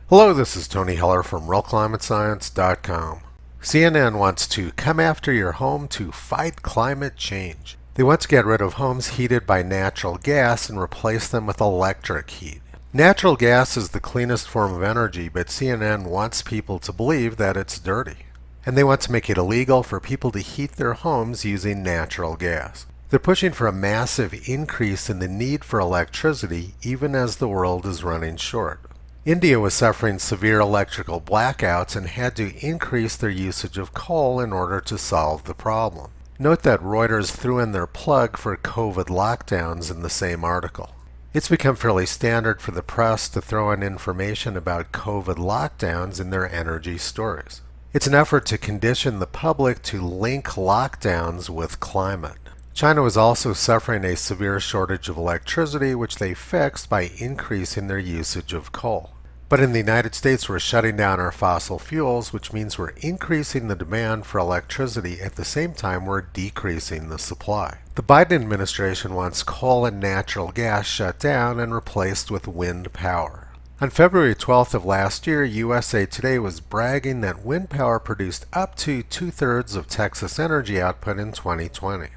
Hello, this is Tony Heller from RealClimateScience.com. CNN wants to come after your home to fight climate change. They want to get rid of homes heated by natural gas and replace them with electric heat. Natural gas is the cleanest form of energy, but CNN wants people to believe that it's dirty. And they want to make it illegal for people to heat their homes using natural gas. They're pushing for a massive increase in the need for electricity even as the world is running short. India was suffering severe electrical blackouts and had to increase their usage of coal in order to solve the problem. Note that Reuters threw in their plug for COVID lockdowns in the same article. It's become fairly standard for the press to throw in information about COVID lockdowns in their energy stories. It's an effort to condition the public to link lockdowns with climate. China was also suffering a severe shortage of electricity, which they fixed by increasing their usage of coal. But in the United States, we're shutting down our fossil fuels, which means we're increasing the demand for electricity at the same time we're decreasing the supply. The Biden administration wants coal and natural gas shut down and replaced with wind power. On February 12th of last year, USA Today was bragging that wind power produced up to 2/3 of Texas energy output in 2020.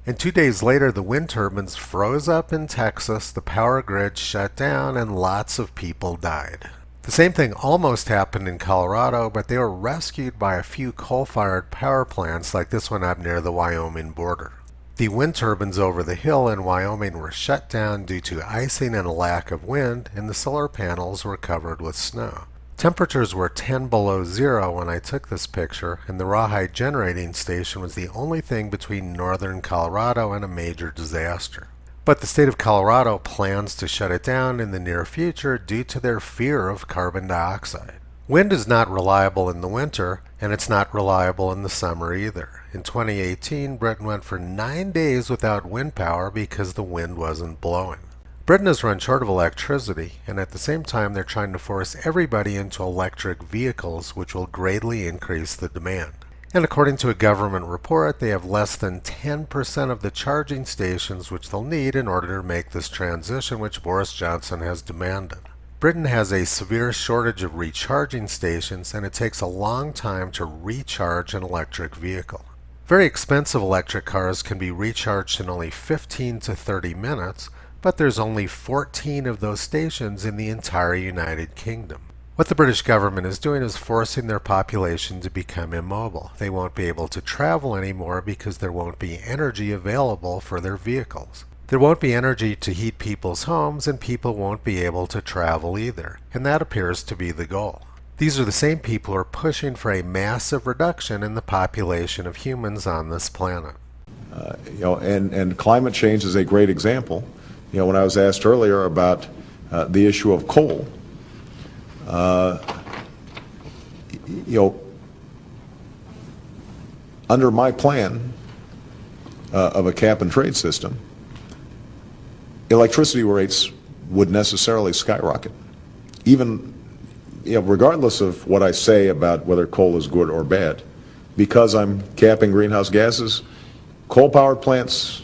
And 2 days later, the wind turbines froze up in Texas, the power grid shut down, and lots of people died. The same thing almost happened in Colorado, but they were rescued by a few coal-fired power plants like this one up near the Wyoming border. The wind turbines over the hill in Wyoming were shut down due to icing and a lack of wind, and the solar panels were covered with snow. Temperatures were 10 below zero when I took this picture, and the rawhide generating station was the only thing between northern Colorado and a major disaster. But the state of Colorado plans to shut it down in the near future due to their fear of carbon dioxide. Wind is not reliable in the winter, and it's not reliable in the summer either. In 2018, Britain went for 9 days without wind power because the wind wasn't blowing. Britain has run short of electricity, and at the same time they're trying to force everybody into electric vehicles, which will greatly increase the demand. And according to a government report, they have less than 10% of the charging stations which they'll need in order to make this transition, which Boris Johnson has demanded. Britain has a severe shortage of recharging stations, and it takes a long time to recharge an electric vehicle. Very expensive electric cars can be recharged in only 15 to 30 minutes, but there's only 14 of those stations in the entire United Kingdom. What the British government is doing is forcing their population to become immobile. They won't be able to travel anymore because there won't be energy available for their vehicles. There won't be energy to heat people's homes, and people won't be able to travel either. And that appears to be the goal. These are the same people who are pushing for a massive reduction in the population of humans on this planet. And climate change is a great example. When I was asked earlier about the issue of coal, under my plan of a cap and trade system, electricity rates would necessarily skyrocket. Even, regardless of what I say about whether coal is good or bad, because I'm capping greenhouse gases, coal-powered plants,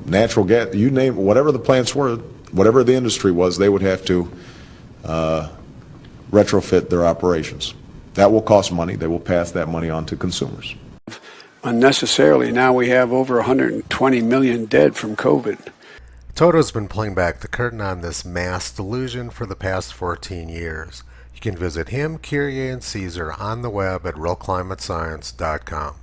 natural gas, you name it, whatever the plants were, whatever the industry was, they would have to retrofit their operations. That will cost money. They will pass that money on to consumers. Unnecessarily, now we have over 120 million dead from COVID. Toto's been pulling back the curtain on this mass delusion for the past 14 years. You can visit him, Kyrie, and Caesar on the web at RealClimateScience.com.